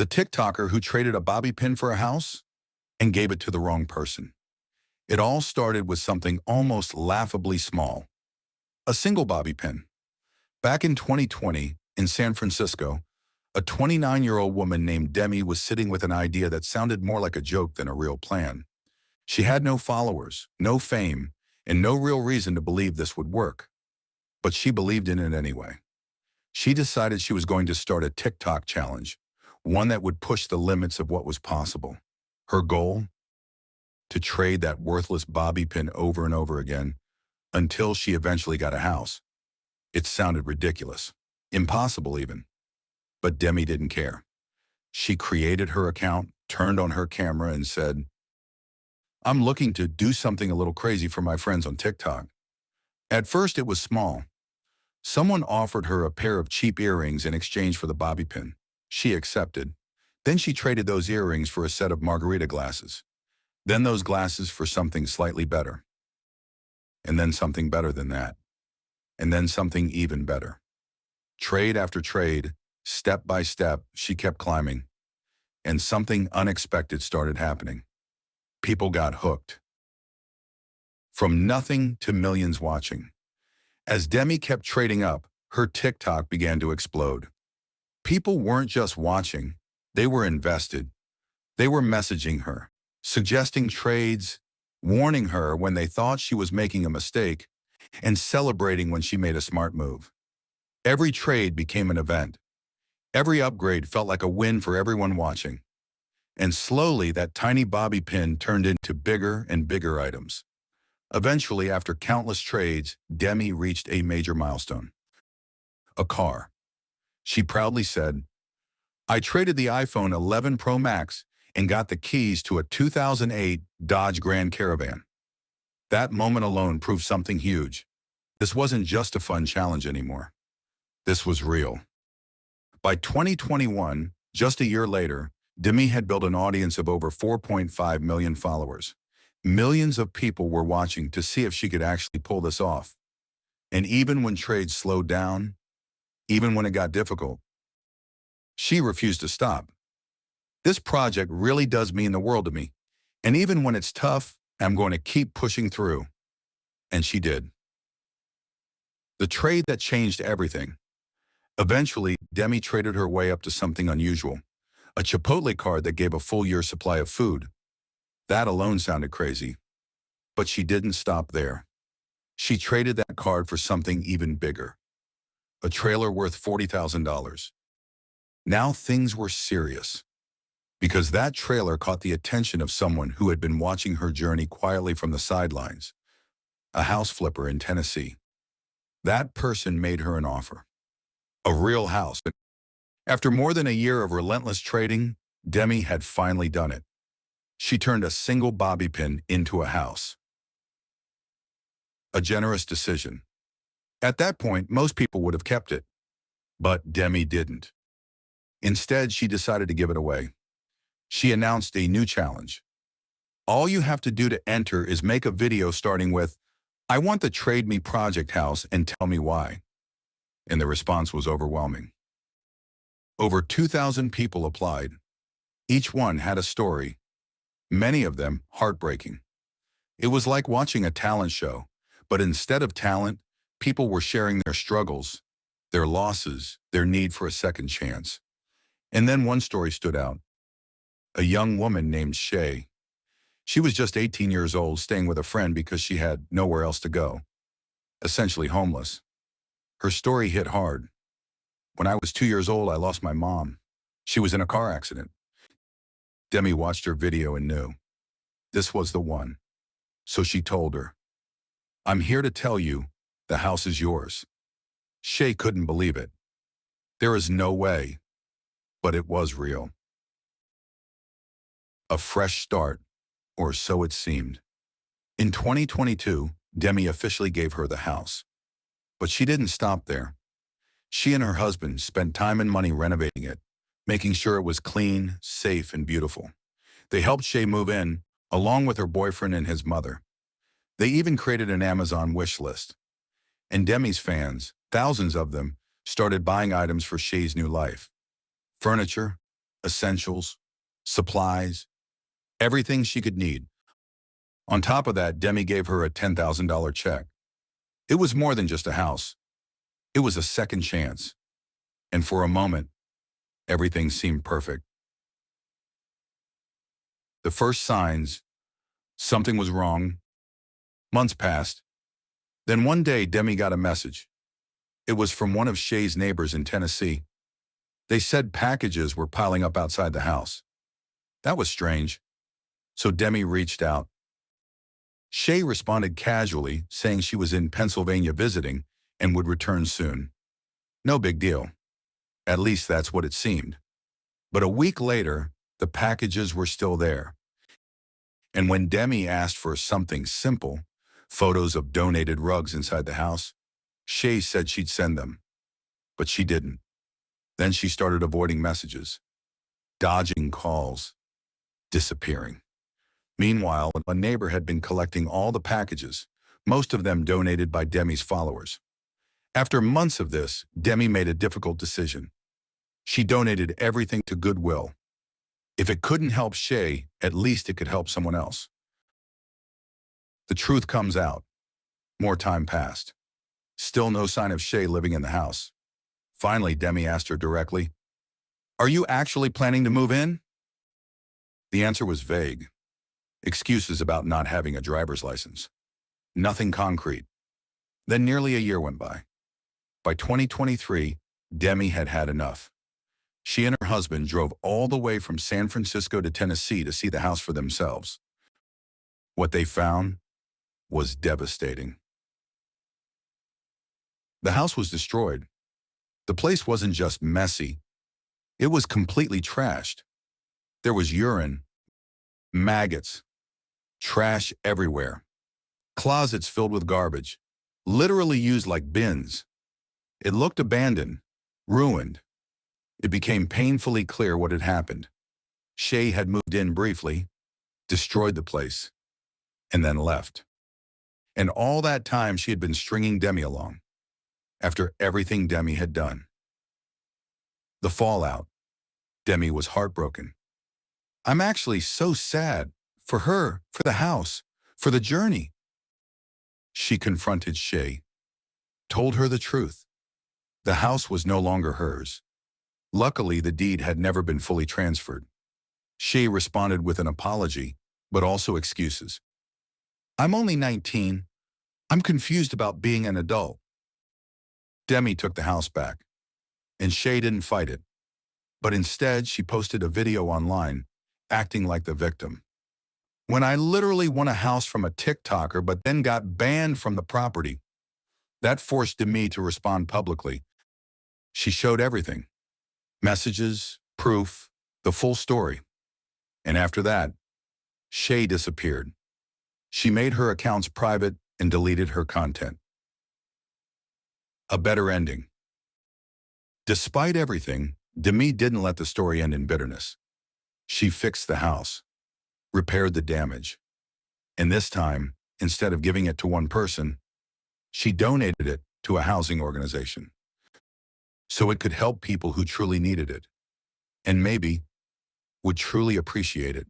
The TikToker who traded a bobby pin for a house and gave it to the wrong person. It all started with something almost laughably small. A single bobby pin. Back in 2020, in San Francisco, a 29-year-old woman named Demi was sitting with an idea that sounded more like a joke than a real plan. She had no followers, no fame, and no real reason to believe this would work. But she believed in it anyway. She decided she was going to start a TikTok challenge, one that would push the limits of what was possible. Her goal? To trade that worthless bobby pin over and over again until she eventually got a house. It sounded ridiculous, impossible even. But Demi didn't care. She created her account, turned on her camera and said, "I'm looking to do something a little crazy for my friends on TikTok." At first it was small. Someone offered her a pair of cheap earrings in exchange for the bobby pin. She accepted. Then she traded those earrings for a set of margarita glasses. Then those glasses for something slightly better. And then something better than that. And then something even better. Trade after trade, step by step, she kept climbing. And something unexpected started happening. People got hooked. From nothing to millions watching. As Demi kept trading up, her TikTok began to explode. People weren't just watching, they were invested. They were messaging her, suggesting trades, warning her when they thought she was making a mistake, and celebrating when she made a smart move. Every trade became an event. Every upgrade felt like a win for everyone watching. And slowly, that tiny bobby pin turned into bigger and bigger items. Eventually, after countless trades, Demi reached a major milestone. A car. She proudly said, "I traded the iPhone 11 Pro Max and got the keys to a 2008 Dodge Grand Caravan." That moment alone proved something huge. This wasn't just a fun challenge anymore. This was real. By 2021, just a year later, Demi had built an audience of over 4.5 million followers. Millions of people were watching to see if she could actually pull this off. And even when trades slowed down, even when it got difficult, she refused to stop. "This project really does mean the world to me. And even when it's tough, I'm going to keep pushing through." And she did. The trade that changed everything. Eventually, Demi traded her way up to something unusual. A Chipotle card that gave a full year's supply of food. That alone sounded crazy. But she didn't stop there. She traded that card for something even bigger. A trailer worth $40,000. Now things were serious. Because that trailer caught the attention of someone who had been watching her journey quietly from the sidelines. A house flipper in Tennessee. That person made her an offer. A real house. After more than a year of relentless trading, Demi had finally done it. She turned a single bobby pin into a house. A generous decision. At that point, most people would have kept it. But Demi didn't. Instead, she decided to give it away. She announced a new challenge. All you have to do to enter is make a video starting with, "I want the Trade Me Project house and tell me why." And the response was overwhelming. Over 2,000 people applied. Each one had a story. Many of them heartbreaking. It was like watching a talent show, but instead of talent, people were sharing their struggles, their losses, their need for a second chance. And then one story stood out. A young woman named Shay. She was just 18 years old, staying with a friend because she had nowhere else to go. Essentially homeless. Her story hit hard. "When I was 2 years old, I lost my mom. She was in a car accident." Demi watched her video and knew. This was the one. So she told her, "I'm here to tell you, the house is yours." Shay couldn't believe it. There is no way. But it was real. A fresh start, or so it seemed. In 2022, Demi officially gave her the house. But she didn't stop there. She and her husband spent time and money renovating it, making sure it was clean, safe, and beautiful. They helped Shay move in, along with her boyfriend and his mother. They even created an Amazon wish list. And Demi's fans, thousands of them, started buying items for Shay's new life. Furniture, essentials, supplies, everything she could need. On top of that, Demi gave her a $10,000 check. It was more than just a house. It was a second chance. And for a moment, everything seemed perfect. The first signs something was wrong. Months passed. Then one day, Demi got a message. It was from one of Shay's neighbors in Tennessee. They said packages were piling up outside the house. That was strange. So Demi reached out. Shay responded casually, saying she was in Pennsylvania visiting and would return soon. No big deal. At least that's what it seemed. But a week later, the packages were still there. And when Demi asked for something simple, photos of donated rugs inside the house, Shay said she'd send them. But she didn't. Then she started avoiding messages, dodging calls, disappearing. Meanwhile, a neighbor had been collecting all the packages, most of them donated by Demi's followers. After months of this, Demi made a difficult decision. She donated everything to Goodwill. If it couldn't help Shay, at least it could help someone else. The truth comes out. More time passed. Still no sign of Shay living in the house. Finally, Demi asked her directly, "Are you actually planning to move in?" The answer was vague. Excuses about not having a driver's license. Nothing concrete. Then nearly a year went by. By 2023, Demi had had enough. She and her husband drove all the way from San Francisco to Tennessee to see the house for themselves. What they found was devastating. The house was destroyed. The place wasn't just messy. It was completely trashed. There was urine, maggots, trash everywhere. Closets filled with garbage, literally used like bins. It looked abandoned, ruined. It became painfully clear what had happened. Shay had moved in briefly, destroyed the place, and then left. And all that time she had been stringing Demi along, after everything Demi had done. The fallout. Demi was heartbroken. "I'm actually so sad. For her, for the house, for the journey." She confronted Shay, told her the truth. The house was no longer hers. Luckily, the deed had never been fully transferred. Shay responded with an apology, but also excuses. "I'm only 19. I'm confused about being an adult." Demi took the house back, and Shay didn't fight it. But instead, she posted a video online, acting like the victim. "When I literally won a house from a TikToker but then got banned from the property." That forced Demi to respond publicly. She showed everything. Messages, proof, the full story. And after that, Shay disappeared. She made her accounts private and deleted her content. A better ending. Despite everything, Demi didn't let the story end in bitterness. She fixed the house, repaired the damage, and this time, instead of giving it to one person, she donated it to a housing organization so it could help people who truly needed it and maybe would truly appreciate it.